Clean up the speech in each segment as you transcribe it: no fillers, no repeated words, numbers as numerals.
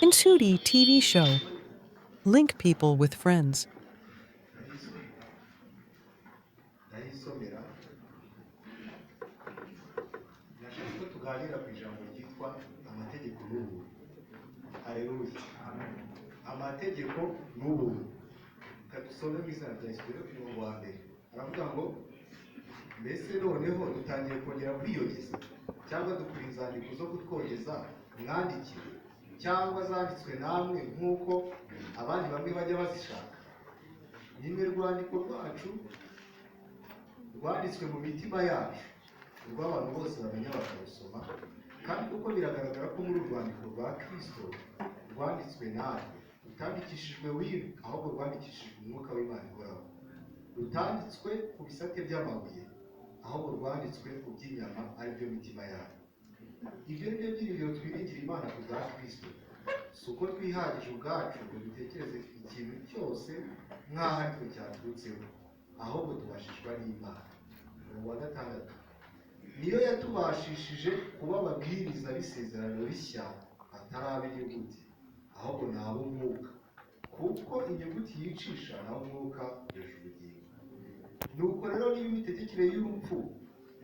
Ncuti TV show. Link people with friends. Amategeko n'ubuntu. Kadusome mu izina rya Yesu ku wa mbere. Aravuga ngo mbese noneho dutangiye kongera kwiyogeza cyangwa dukura inzandiko zo kutwogeza mwandikire cyangwa zanditswe namwe nk'uko abandi bamwe bajya bazishaka. Nimwe rwandiko rwacu rwanditswe mu mitima yacu rw'abantu bose bamenya bakarusoma, kandi kuko biragaragara ko muri urwandiko rwa Kristo rwanditswe natwe rutandikishijwe wino, ahubwo rwandikishijwe umwuka w'Imana ihoraho, rutanditswe ku bisate by'amabuye, ahubwo rwanditswe ku by'inyama, ari byo mitima yacu. Ibyo ni byo byiringiro twiringira Imana ku bwa Kristo, si uko twihagije ubwacu ngo dutekereze ikintu cyose nk'aho ari twe cyaturutseho, ahubwo tubashishwa n'Imana. Wa gatandatu, niyo yatubashishije kuba ababwiriza b'isezerano rishya atari ab'inyuguti, ahubwo ni ab'umwuka, kuko inyuguti yicisha naho umwuka hejuru ubugingo. Nuko rero niba imitegekere y'urupfu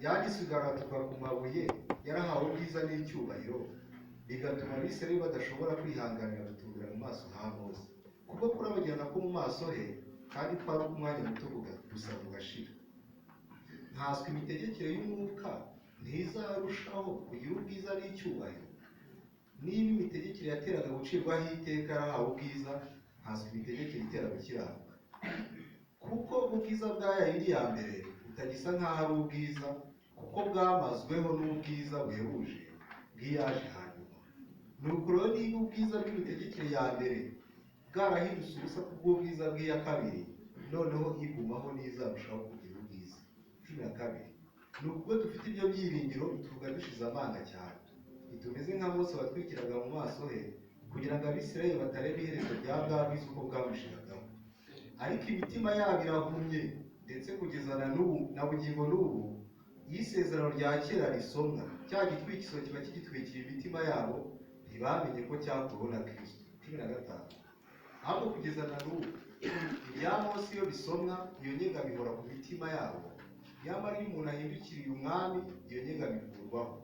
yanditswe igaraturwa ku mabuye yarahawe ubwiza n'icyubahiro, bigatuma abisirayeli badashobora kwihanganira gutungura mu maso ha Mose, kuko kurabagirana ko mu maso he kandi kwari umwanya muto gusa mugashira. Ntaswe imitegekere y'umwuka ntizarushaho kugira ubwiza n'icyubahiro. Niba imitegekere yateraga gucirwaho iteka yarahawe ubwiza, ntaswe imitegekere itera gukiranuka. Kuko ubwiza bwa yayindi ya mbere butagisa nk'aho ari ubwiza, kuko bwamazweho n'ubwiza buhebuje bw'iyaje hanyuma. Nuko rero niba ubwiza bw'imitegekere ya mbere bwarahindutse ubusa kubw'ubwiza bw'iya kabiri, noneho igumaho n'izarushaho kugira ubwiza. 12. Nubwo dufite ibyo byiringiro tuvuga dushize amanga cyane, ntitumeze nka Mose watwikiraga mu maso he kugira ngo abisirayeli batareba iherezo rya bwa bwiza uko bwamushiragaho. Ariko imitima yabo irahumye, ndetse kugeza na bugingo n'ubu iyo isezerano rya kera risomwa, cya gitwikizo kiba kigitwikira imitima yabo, ntibamenye ko cyakuweho na Kristo. 15. Ahubwo kugeza na n'ubu ibya Mose iyo bisomwa, iyo nyegamo ihora ku mitima yabo, nyamara iyo umuntu ahindukiriye umwami, iyo nyegamo ikurwaho.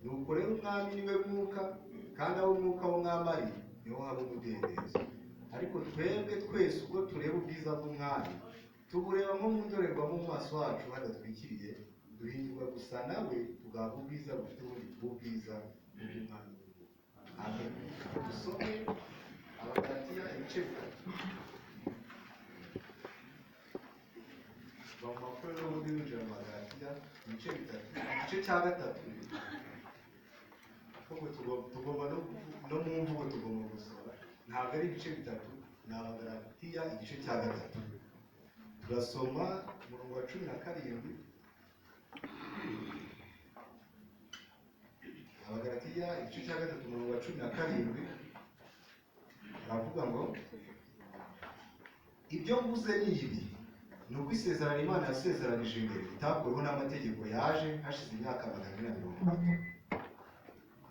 Nuko rero umwami niwe mwuka, kandi aho umwuka w'umwami ari niho haba umudendezo. Ariko twebwe twese ubwo tureba ubwiza bw'umwami, tubureba nko mu ndorerwamo mu maso hacu hadatwikiriye, duhindurwa gusa nawe tugahabwa ubwiza bufite ubundi bw'ubwiza bw'umwami. Amen. Dusome Abagatiya ibice bitatu. Bamakuru n'ubundi winjira mu Bagatiya ibice bitatu. Igice cya gatatu, kuko tugomba no mu mvugo tugomba gusoma, ntabwo ari ibice bitatu, ni Abagatiya igice cya gatatu. Turasoma umurongo wa 17. Abagatiya igice cya gatatu umurongo wa 17, aravuga ngo ibyo mvuze ni ibi, ni uko isezerano Imana yasezeranije mbere ritakuweho n'amategeko yaje hashize imyaka 430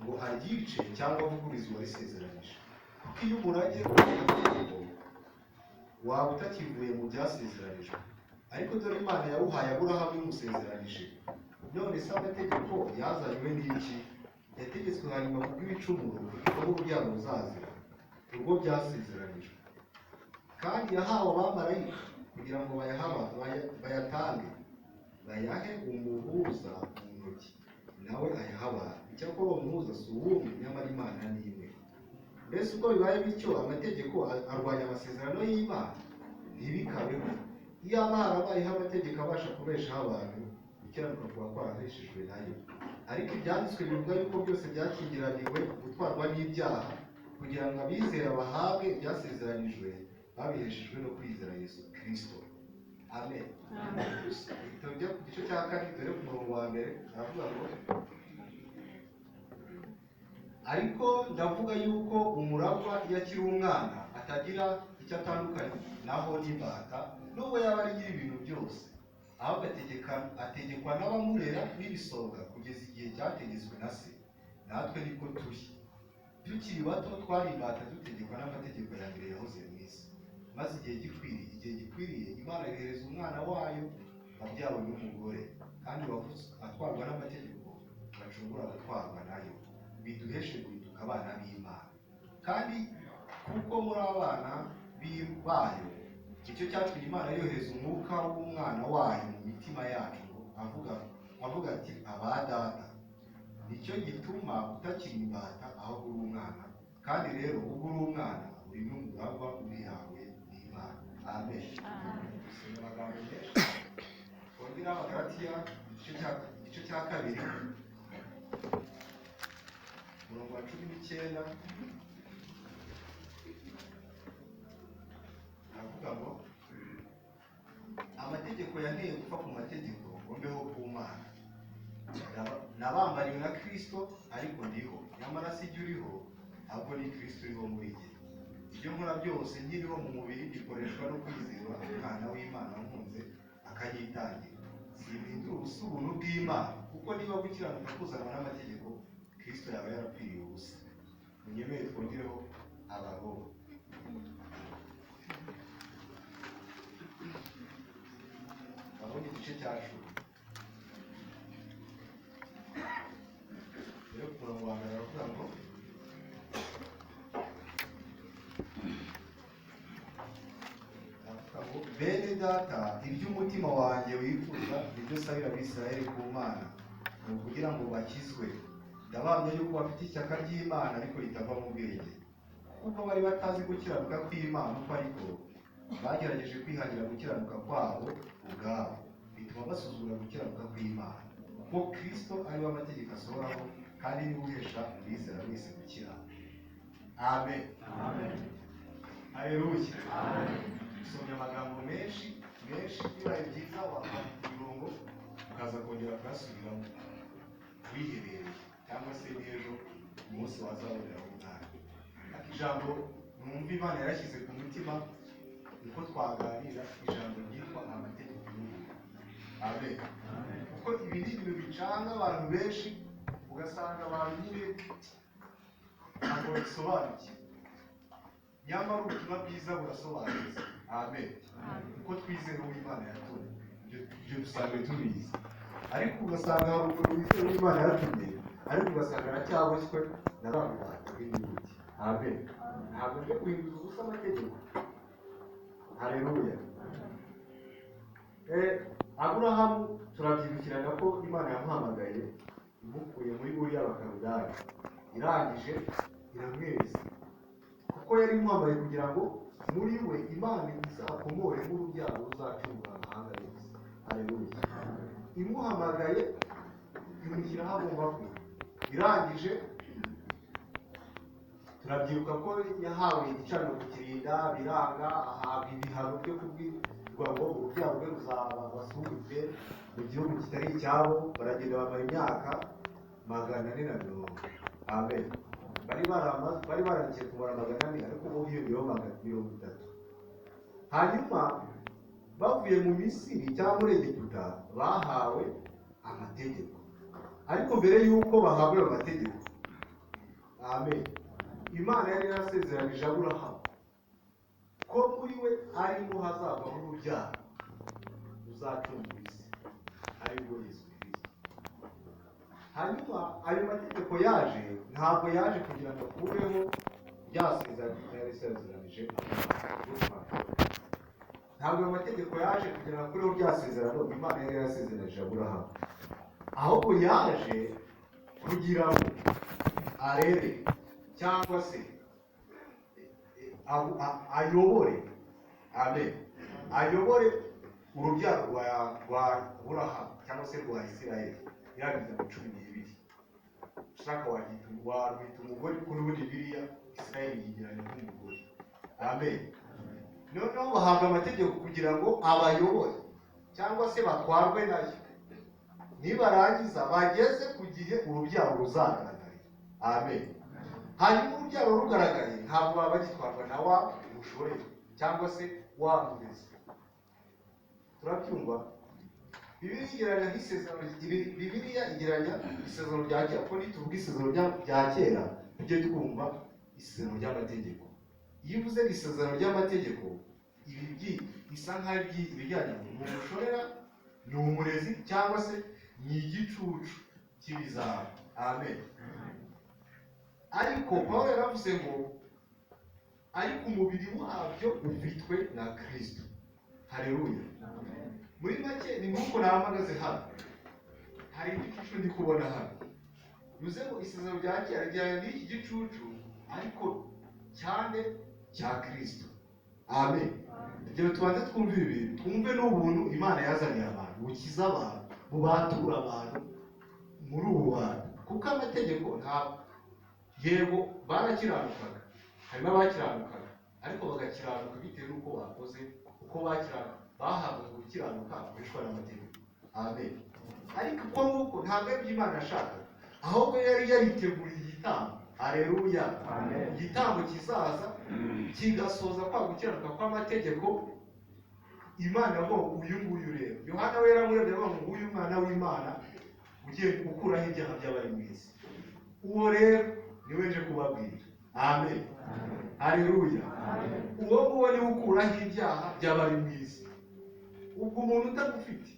ngo aryice cyangwa avugurize uwarisezeranije. Kuko iyo umurage w'amategeko waba utakivuye mu byasezeranijwe, ariko dore Imana yawuhaye Aburahamu imusezeranije. None se amategeko yazanywe n'iki? Yategetswe hanyuma kubw'ibicumuro kuko urubyaro ruzazira urwo byasezeranijwe. Kandi yahawe abamarayika kugira ngo bayatange, bayahe umuhuza mu ntoki, nawe ayaha abantu. Icyakora uwo muhuza si uwundi, nyamara Imana ni imwe. Mbese uko bibaye bityo, amategeko arwanya amasezerano y'Imana? Ntibikabeho. Iyo aba harabayeho amategeko abasha kubeshaho abantu, gukiranuka kuba kwaraheshejwe nayo. Ariko ibyanditswe bivuga yuko byose byakingiraniwe gutwarwa n'ibyaha, kugira ngo abizera bahabwe ibyasezeranijwe babiheshejwe no kwizera Yesu Kristo. amen. Tujya ku gice cya kane dore ku murongo wa mbere aravuga ngo ariko ndavuga yuko umuragwa iyo akiri umwana atagira icyo atandukanye naho n'imbata nubwo yaba ari nyir'ibintu byose, ahubwo ategekwa n'abamurera n'ibisonga kugeza igihe cyategetswe na se. Natwe niko turi, tukiri bato twari imbata dutegekwa n'amategeko ya mbere yahoze mu isi, maze igihe gikwiriye Imana yohereza umwana wayo wabyawe n'umugore kandi wavutse atwarwa n'amategeko bacungura gutwarwa nayo, biduheshe guhinduka abana b'Imana. Kandi kuko muri abana bayo, icyo cyatumye Imana yohereza umwuka w'umwana wayo mu mitima yacu avuga ati aba data. Nicyo gituma utakiri imbata ahubwo uri umwana, kandi rero ubwo uri umwana uri n'umuragwa ubihawe n'Imana. Amen. Dusoma amagambo menshi twongera Abagalatiya igice cya kabiri umurongo wa 19 aravuga ngo amategeko yanteye gupfa ku mategeko ngo mbeho ku Mana. Nabambariwe na Kristo ariko ndiho, nyamara si jye uriho ahubwo ni Kristo uriho muri jye. Ibyo nkora byose nkiriho mu mubiri bikoreshwa no kwizera umwana w'Imana wankunze akanyitangira. Simbindura ubusa ubuntu bw'Imana, kuko niba gukiranuka kuzanwa n'amategeko, Kristo yaba yarapfiriye ubusa. Munyemere twongereho abagabo. Abonye igice cya 10 rero ku murongo wa mbere aravuga ngo bene data, ibyo umutima wanjye wifuza nibyo sabira Abisirayeli ku Mana, ni ukugira ngo bakizwe. Ndabahamya yuko bafite ishyaka ry'Imana ariko ritava mu bwenge, kuko bari batazi gukiranuka kw'Imana uko ariko bagerageje kwihangira gukiranuka kwabo ubwabo, bituma basuzugura gukiranuka kw'Imana. Kuko Kristo ariwe amategeko asohoraho, kandi niwe uhesha uwizera wese gukira. Amen. Amen. Haleluya. Amen. Dusomye amagambo menshi bibaye byiza wafata imirongo ukaza kongera kuyasubiramo wiherereye, cyangwa se n'ejo umunsi wazabonera umwana. Ijambo numva Imana yarashyize ku mutima uko twaganira, ijambo ryitwa amategeko y'Imana. Amen. Kuko ibi ni ibintu bicanga abantu benshi, ugasanga abantu nyine ntabwo babisobanukiwe, nyamara ubutumwa bwiza burasobanutse. Amen. Kuko twizera uwo Imana yatumye, ibyo dusanzwe tubizi. Ariko ugasanga hari umuntu wizera uwo Imana yatumye, ariko ugasanga aracyaboshywe na ba bantu b'inyuguti. Amen. Ntabwo nje guhinduza ubusa amategeko. Haleluya. Aburahamu turabyibukirana ko Imana yamuhamagaye imukuye muri buriya bakarudari, irangije iramweza, kuko yari imuhamagaye kugira ngo muri we Imana izakomore nk'urubyaro ruzacungura amahanga yose. Haleluya. Imuhamagaye imushyiraho agomba kuba, irangije turabyibuka ko yahawe igicaniro kukirinda biranga, ahabwa ibihano byo kubwirwa ngo urubyaro rwe ruzaba basubizwe mu gihugu kitari icyabo. Baragenda bamara imyaka 440. Amen. Bari barangiye kumara 400, ariko ubu hiyongeyeho 30. Hanyuma bavuye mu Misiri cyangwa muri Egiputa bahawe amategeko, ariko mbere y'uko bahabwa ayo mategeko, amen, Imana yari yarasezeranije Aburahamu ko muri we arimo hazavamo urubyaro ruzacungura isi, ari rwo Yesu Kristo. Hanyuma ayo mategeko yaje, ntabwo yaje kugira ngo akureho rya sezerano yari yasezeranije Aburahamu. Ntabwo ayo mategeko yaje kugira ngo akureho rya sezerano Imana yari yarasezeranije Aburahamu, ahubwo yaje kugira ngo arere cyangwa se ayobore, amen, ayobore urubyaro rwa Aburahamu cyangwa se rwa Isirayeli. Yaragize 12. Ushaka wagita umugore kuri Bibiriya, Isirayeli yigiranye nk'umugore. Amen. Noneho bahabwa amategeko kugira ngo abayobore cyangwa se batwarwe nayo, nibarangiza bageze ku gihe urubyaro ruzagaragara. Amen. Hanyuma urubyaro rugaragaye ntabwo baba bagitwarwa na wa mushoreye cyangwa se wa murezi. Turabyumva? Bibiriya igereranya isezerano rya kera. Ko nituvuga isezerano rya kera tujye twumva isezerano ry'amategeko. Iyo uvuze isezerano ry'amategeko, ibi bisa nk'aho ibijyanye n'umushorera, ni umurezi cyangwa se ni igicucu cy'ibizaba. Amen. Ariko Pawulo yaravuze ngo ariko umubiri wabyo ufitwe na Kristo. Haleluya. Muri make ni nk'uko nahamagaze hano, hari igicucu ndi kubona hano. Bivuze ngo isezerano rya kera rijyanye n'iki gicucu ariko cyane cya Kristo. Amen. Rero tubanze twumve ibi, twumve n'ubuntu Imana yazaniye abantu, bukiza abantu, bubatura abantu muri ubu bantu. Kuko amategeko ntabwo, yego barakiranukaga, harimo abakiranukaga, ariko bagakiranuka bitewe n'uko bakoze, uko bakiranuka bahabwa gukiranuka kurishwa n'amategeko. Amen. Ariko uko nguko ntabwo ari Imana yashaka, ahubwo yari yariteguriye igitambo. Haleluya. Amen. Igitambo kizaza kigasoza kwa gukiranuka kw'amategeko. Imana ngo uyu nguyu rero, Yohana we yaramurebye avuga ngo uyu mwana w'Imana ugiye gukuraho ibyaha by'abari mu isi. Uwo rero niwe nje kubabwira. Amen. Haleluya. Uwo nguwo niwe ukuraho ibyaha by'abari mu isi. Ubwo umuntu utagufite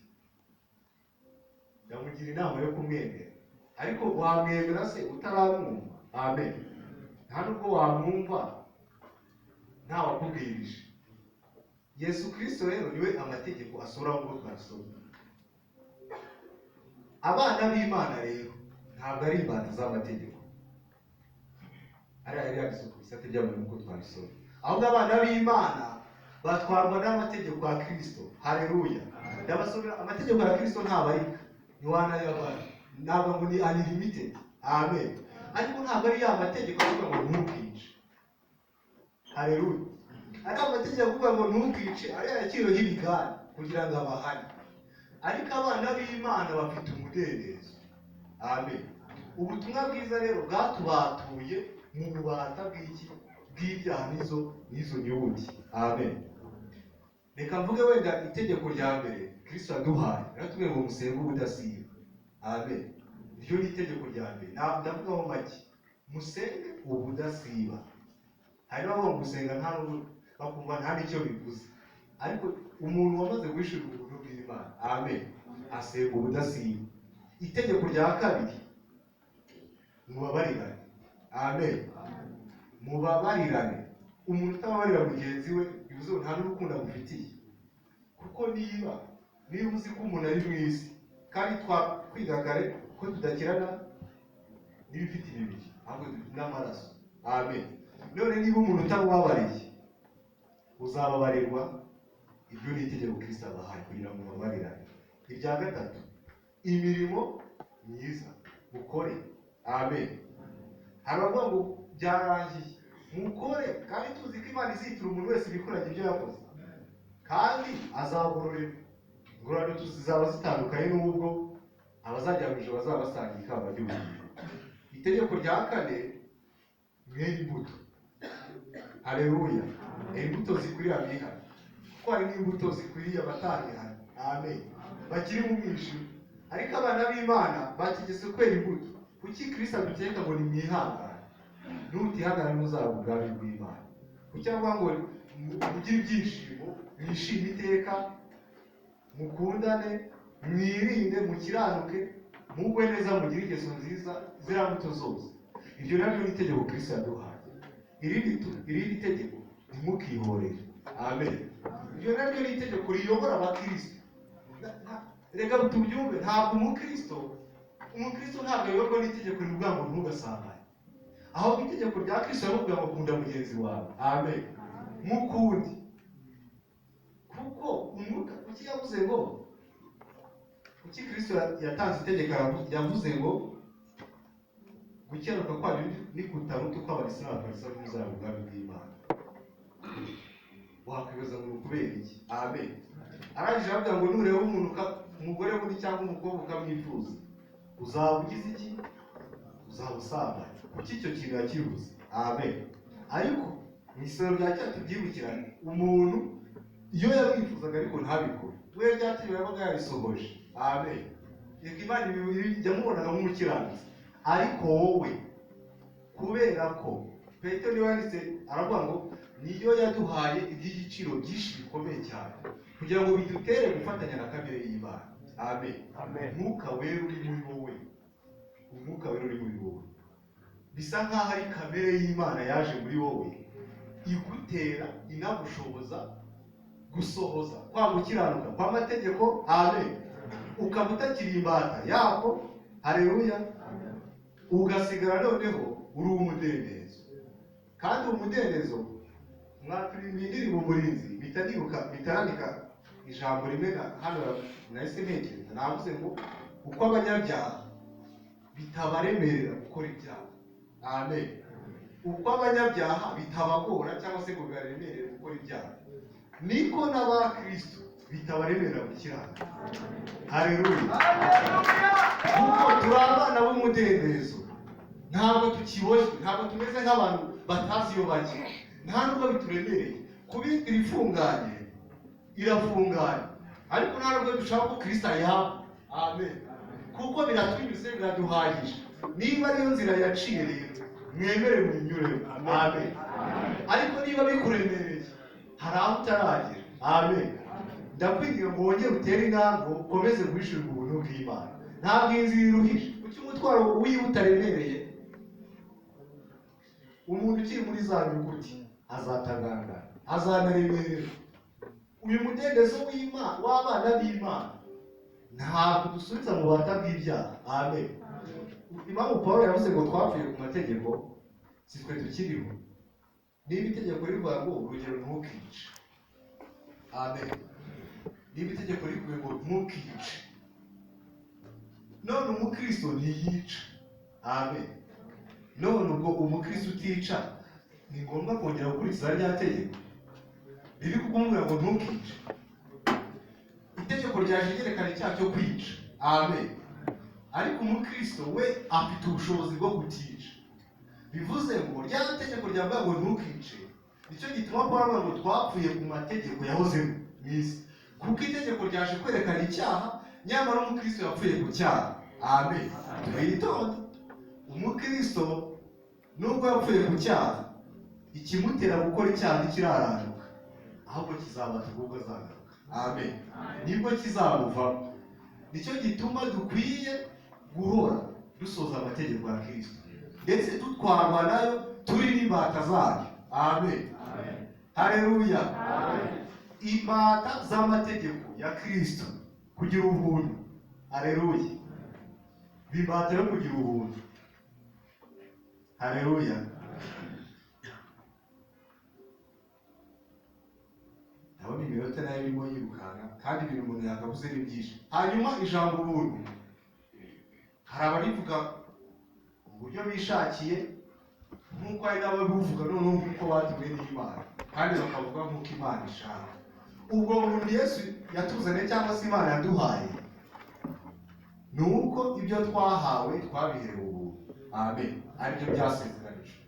yamugira inama yo kumwemera, ariko wamwemera se utaramwumva? Amen. Nta nubwo wamwumva nta wakubwirije. Yesu Kristo rero niwe amategeko asura ngo twasoma. Abana b'Imana rero ntabwo ari imbata z'amategeko. Ari yabisuku bisate by'abantu uko twabisoma. Ahubwo abana b'Imana batwarwa n'amategeko ya Kristo. Haleluya. Ndabasomera amategeko ya Kristo ntabarika, niwana y'abana, ntabwo ngo ni unlimited. Amen. Ariko ntabwo ari ya mategeko avuga ngo ntukice. Haleluya. Ari amategeko avuga ngo ntukice, ari yakiro y'ibigani kugira ngo abahane. Ariko abana b'Imana bafite umudendezo. Amen. Ubutumwa bwiza rero bwatubatuye mu bubata bw'iki bw'ibyaha n'izo nyuguti. Amen. Reka mvuge wenda itegeko rya mbere Kristo yaduhaye, yaratubwiye ngo musenge ubudasiba. Amen. Iryo ni itegeko rya mbere. Ndavuga ngo make, musenge ubudasiba. Hari aho gusenga nta bakumva nta nicyo bivuze, ariko umuntu wamaze guhishura ubuntu bw'Imana, amen, asenga ubudasiba. Itegeko rya kabiri, mubabarirane. Amen. Mubabarirane. Umuntu utababarira mugenzi we bivuze nta n'urukundo amufitiye. Kuko niba uzi ko umuntu ari mu isi, kandi twakwiga kare ko tudakirana n'ibifite imibiri, ahubwo dufite n'amaraso. Amen. None niba umuntu utamubabariye, uzababarirwa. Ibyo ni itegeko Kristo abahaye kugira ngo mubabarirane. Irya gatatu, imirimo myiza mukore. Amen. Haravuga ngo byarangiye, mukore, kandi tuzi ko Imana izitura umuntu wese ibikoranye ibyo yakoze, kandi azagororerwa. Ingororano tuzaba zitandukanye n'ubwo abazajya mu ijuru bazaba basangiye ikamba ry'ubugingo. Itegeko rya kane, mwere imbuto. Haleluya. Imbuto zikwiriye abihana, kuko hari n'imbuto zikwiriye abatarihana. Amen. Bakiri mu mwijima. Ariko abana b'Imana bategetse kwera imbuto. Kuki Kristo aduteka ngo nimwihangane? Nutihangana muzaba ubwami bw'Imana. Kuki avuga ngo mugire ibyishimo, mwishime iteka, mukundane, mwirinde, mukiranuke, mugwe neza, mugire ingeso nziza, ziriya mbuto zose. Iryo naryo ni itegeko Kristo yaduhaye. Irindi tegeko, ntimukihorere. Amen. Iryo naryo ni itegeko riyobora abakristo. Reka tubyumve, ntabwo umukristo ntabwo ayoborwa n'itegeko rivuga ngo ntugasambane. Ahubwo itegeko rya Kristo rivuga ngo kunda mugenzi wawe. Amen. Mukundi. Kuko umwuka, kuki yavuze ngo, kuki Kristo yatanze itegeko yavuze ngo gukiranuka kwayo ni kutaruta uko abarisiramu n'abafarisayo muzaba ubwami bw'Imana. Wakwibaza ngo kubera iki? Amen. arangije avuga ngo nureba umuntu umugore wundi cyangwa umukobwa ukamwifuza uzaba ugize iki? Uzaba usambanye. Kuki icyo kintu yakibuze? Amen. Ariko mu isoro rya cya tubyibukirane, umuntu iyo yamwifuzaga ariko ntabikore, we ryakiriwe yabaga yarisohoje. Amen. Reka Imana ijya mubonaga nk'umukiranutsi, ariko wowe kubera ko Petero niwe yanditse aravuga ngo niyo yaduhaye iby'igiciro byinshi bikomeye cyane kugira ngo bidutere gufatanya na kamere y'Imana. Amen. Umwuka wera uri muri wowe, umwuka wera uri muri wowe bisa nk'aho ari kamere y'Imana yaje muri wowe igutera inagushoboza gusohoza kwa gukiranuka kw'amategeko. Amen. Ukaba utakiri imbata yako. Haleluya. Ugasigara noneho uri umudendezo, kandi umudendezo mwaturirimba indirimbo Umurinzi bitaranika ijambo rimwe hano nahise ntekereza, navuze ngo uko abanyabyaha bitabaremerera gukora ibyaha. Amen. Uko abanyabyaha bitabagora cyangwa se ngo bibaremerere gukora ibyaha, niko n'abakristo bitabaremerera gukiranuka. Haleluya. Kuko turi abana b'umudendezo, ntabwo tukiboshywe, ntabwo tumeze nk'abantu batazi iyo bajya, nta nubwo bituremereye. Kuba inzira ifunganye irafunganye, ariko nta nubwo dushaka ko Kristo yaba. Amen. Kuko biratunyuze, biraduhagije. Niba ariyo nzira yaciye rero mwemere muyinyuremo. Amen. Ariko niba bikuremereye hari aho utaragera. Amen. Ndakwinginga ngo wongere utere intambwe ukomeze guhishurirwa ubuntu bw'Imana. Ntabwo inzira iruhije, kuki umutwaro wiwe utaremereye? Umuntu ukiri muri za nyuguti azatagangara, azanaremerera. Uyu mudendezo w'Imana w'abana b'Imana ntabwo dusubiza mu bubata bw'ibyaha. Amen. Impamvu Pawulo yavuze ngo twapfuye ku mategeko, si twe tukiriho. Niba itegeko rivuga ngo urugero ntukice. Amen. Niba itegeko rivuga ngo ntukice, none umukristo ntiyica. Amen. None ubwo umukristo utica ni ngombwa kongera gukurikiza rya tegeko riri kukumubwira ngo ntukice. Itegeko ryaje ryerekana icyaha cyo kwica. Amen. Ariko umukristo we afite ubushobozi bwo kutica. Bivuze ngo rya tegeko ryavuga ngo ntukice, nicyo gituma Pawulo avuga ngo twapfuye ku mategeko yahoze mu isi, kuko itegeko ryaje kwerekana icyaha, nyamara umukristo yapfuye ku cyaha. Amen. Twitonde. Umukristo nubwo yapfuye ku cyaha, ikimutera gukora icyaha ntikiraranduka, ahubwo kizabata ubwo azagaruka. Amen. Nibwo kizamuvamo. Nicyo gituma dukwiye guhora dusoza amategeko ya Kristo, ndetse dutwarwa nayo turi n'imbata zayo. Amen. Haleluya. Imbata z'amategeko ya Kristo kugira ubuntu. Haleluya. Bimbata yo kugira ubuntu. Haleluya. Ndabona iminota nayo irimo yirukanka, kandi ibintu umuntu yakavuze ni byinshi. Hanyuma ijambo ubuntu, hari abarivuga mu buryo bishakiye, nk'uko hari n'ababivuga noneho nk'uko batumwe n'Imana, kandi bakavuga nk'uko Imana ishaka. Ubwo buntu Yesu yatuzanye cyangwa se Imana yaduhaye, ni uko ibyo twahawe twabiherewe ubuntu. Amen. Aribyo byasezeranijwe,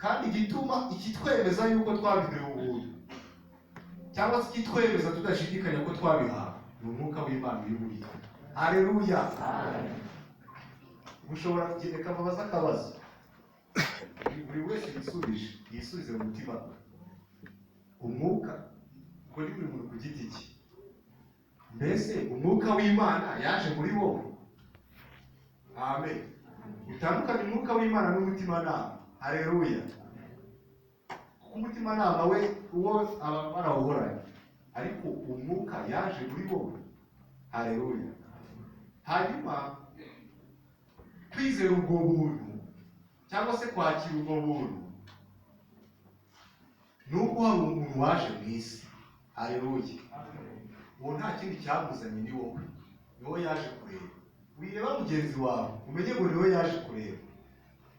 kandi igituma ikitwemeza yuko twabiherewe ubuntu cyangwa se ikitwemeza tudashidikanya ko twabihawe ni umwuka w'Imana uri muri twe. Haleluya. Mushobora kugereka amabaza akabazo, buri wese yisubize mu mutima we. Umwuka ubwo ni buri muntu ku giti cye. Mbese umwuka w'Imana yaje muri wowe? Amen. Utandukanye umwuka w'Imana n'umutimanama. Haleluya. Kuko umutimanama we uwo aba barawuhoranye, ariko umwuka yaje muri wowe. Haleluya. Hanyuma kwizera ubwo buntu cyangwa se kwakira ubwo buntu ni uko hari umuntu waje mu isi. Haleluya. Uwo nta kindi cyamuzanye ni wowe, ni wowe yaje kureba. Wireba mugenzi wawe umenye ngo ni wowe yaje kureba.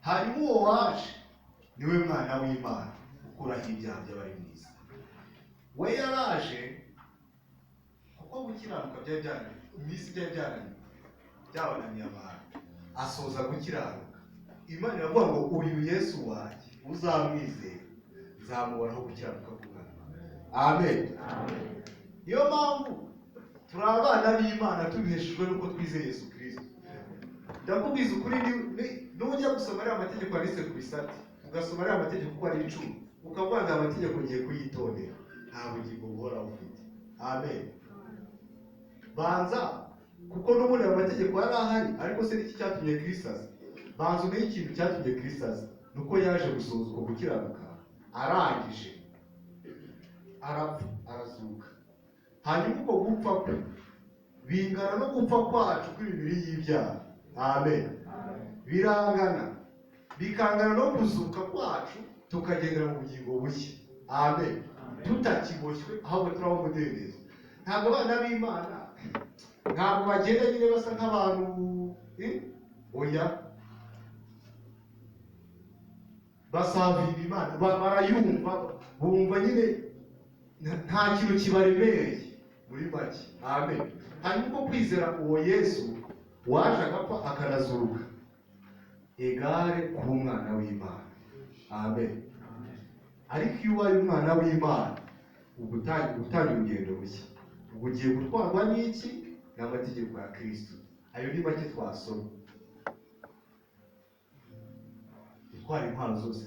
Hanyuma uwo waje ni we mwana w'Imana ukuraho ibyaha by'abari mu isi. We yaraje gukiranuka byari iminsi byabananiye abantu, asoza gukiranuka. Imana iravuga ngo uyu Yesu wanjye uzamwizera nzamubonaho gukiranuka k'Umwana. Amen. Niyo mpamvu turi abana b'Imana tubiheshejwe nuko twizeye Yesu Kristo. Ndakubwiza ukuri, nujya gusoma ariya mategeko yanditse ku bisate, ugasoma ariya mategeko uko ari 10, ukavuga ngo amategeko ngiye kuyitondera, nta bugingo buhora ufite. Amen. Banza kuko n'ubundi amategeko yari ahari, ariko se n'iki cyatumye Kristo aza? Banza umenye ikintu cyatumye Kristo aza, nuko yaje gusohoza uko gukiranuka, arangije arapfa arazuka. Hanyuma uko gupfa kwe bingana no gupfa kwacu kw'imibiri y'ibyaha. Amen. Birangana, bikangana no kuzuka kwacu tukagendera mu bugingo bushya. Amen. Tutakiboshywe ahubwo turaho umudendezo. Ntabwo abana b'Imana ntabwo bagenda nyine basa nk'abantu oya, basavira Imana, barayumva, bumva nyine nta kintu kibaremereye muri make. Amen. Hanyuma uko kwizera uwo Yesu waje agapfa akanazuruka, egare kuba umwana w'Imana. Amen. Ariko iyo ubaye umwana w'Imana uba utangiye urugendo rushya, uba ugiye gutwarwa n'iki? N'amategeko ya Kristo. Ayo ni make twasoma. Gutwara impano zose